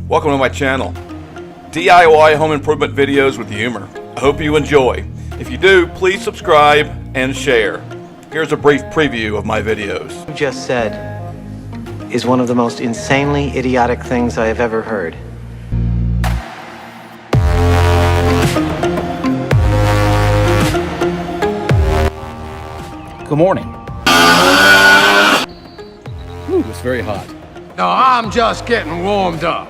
Welcome to my channel. DIY home improvement videos with humor. I hope you enjoy. If you do, please subscribe and share. Here's a brief preview of my videos. What you just said is one of the most insanely idiotic things I have ever heard. Good morning. Ooh, it's very hot. No, I'm just getting warmed up.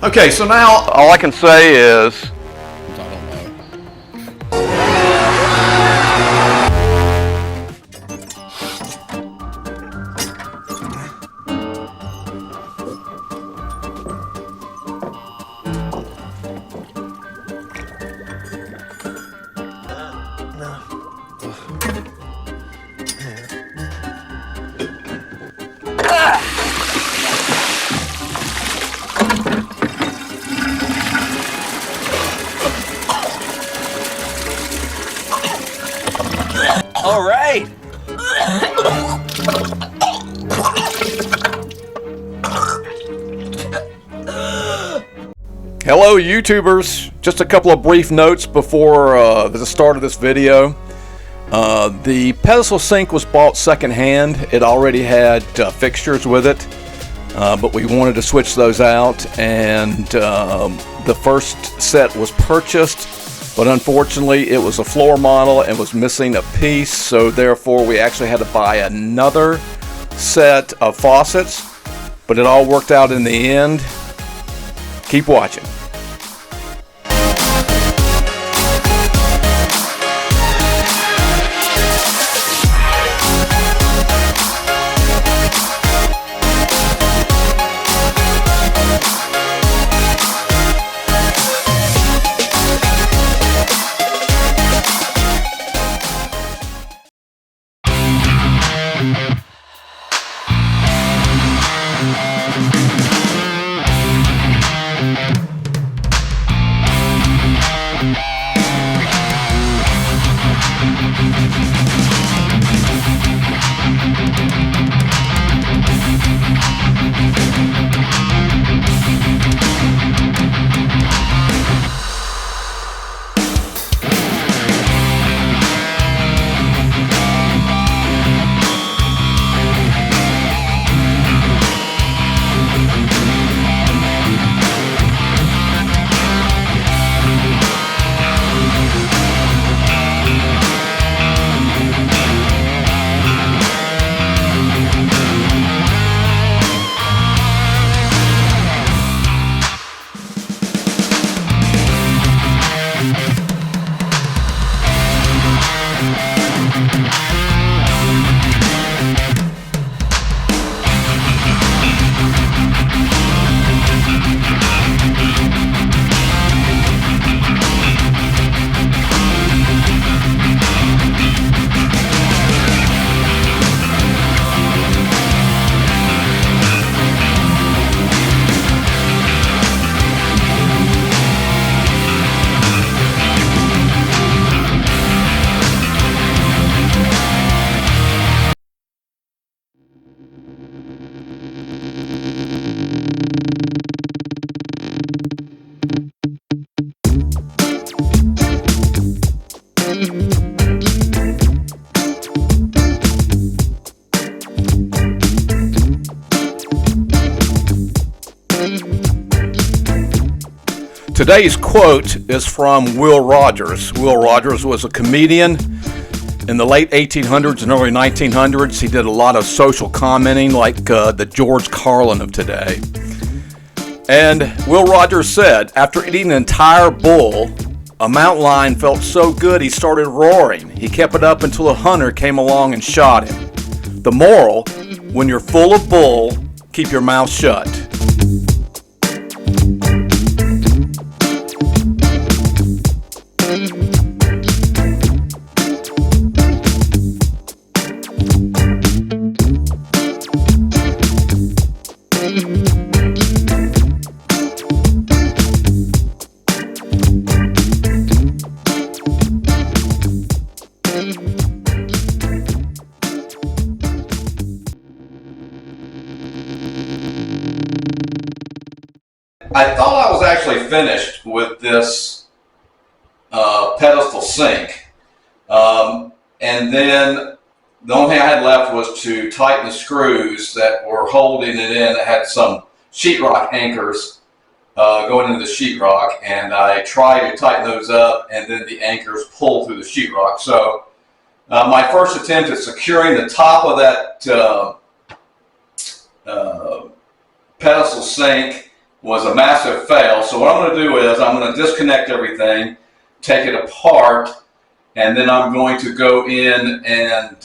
Okay, so now all I can say is I don't know. all right. Hello YouTubers, just a couple of brief notes before the start of this video. The Pedestal sink was bought secondhand. It already had fixtures with it, but we wanted to switch those out, and the first set was purchased, but unfortunately it was a floor model and was missing a piece, so therefore we actually had to buy another set of faucets, but it all worked out in the end. Keep watching. Today's quote is from Will Rogers. Will Rogers was a comedian in the late 1800s and early 1900s. He did a lot of social commenting like the George Carlin of today. And Will Rogers said, after eating an entire bull, a mountain lion felt so good he started roaring. He kept it up until a hunter came along and shot him. The moral, when you're full of bull, keep your mouth shut. I thought I was actually finished with this pedestal sink. And then the only thing I had left was to tighten the screws that were holding it in. It had some sheetrock anchors going into the sheetrock, and I tried to tighten those up, and then the anchors pull through the sheetrock. So my first attempt at securing the top of that pedestal sink was a massive fail. So what I'm going to do is I'm going to disconnect everything, take it apart, and then I'm going to go in and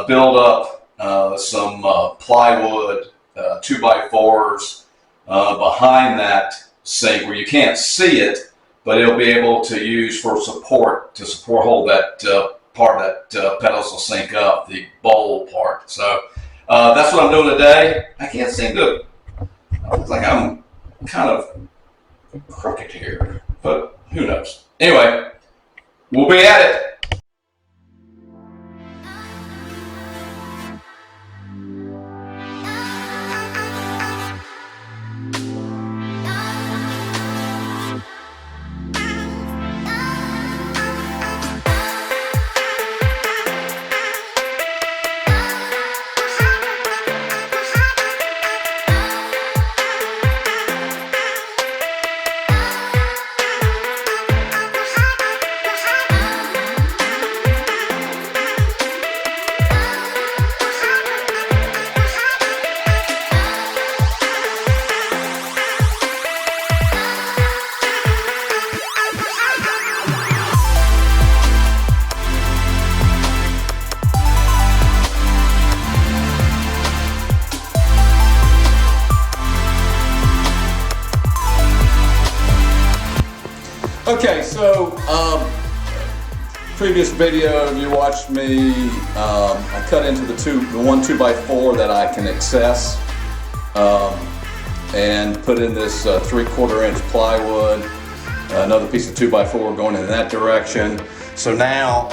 build up some plywood 2x4s behind that sink where you can't see it, but it'll be able to use for support to hold that part of that pedestal sink up, the bowl part. So that's what I'm doing today. I can't seem to. It looks like I'm kind of crooked here, but who knows? Anyway, we'll be at it. Okay, so previous video you watched me, I cut into the one 2x4 that I can access and put in this 3/4 inch plywood, another piece of 2x4 going in that direction. So now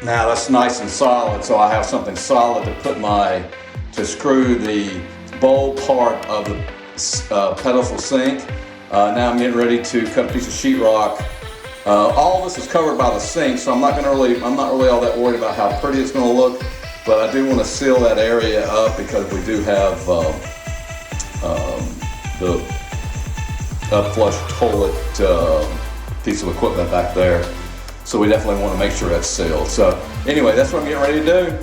that's nice and solid, so I have something solid to screw the bowl part of the pedestal sink. Now I'm getting ready to cut a piece of sheetrock. All this is covered by the sink, so I'm not really all that worried about how pretty it's going to look. But I do want to seal that area up because we do have the flush toilet piece of equipment back there. So we definitely want to make sure that's sealed. So anyway, that's what I'm getting ready to do.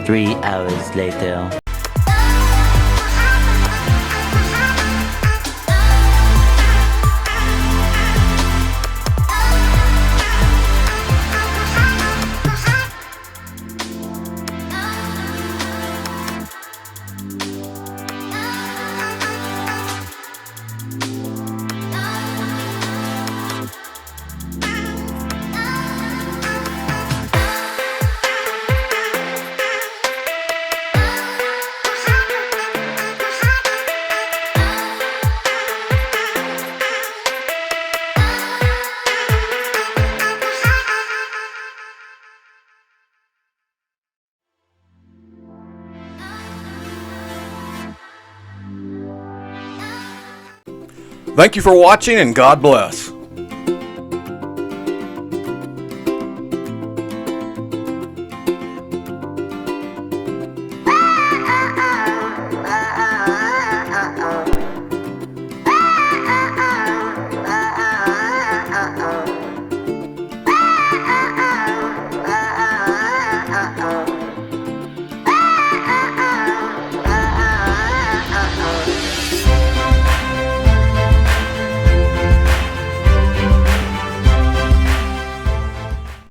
3 hours later. Thank you for watching, and God bless.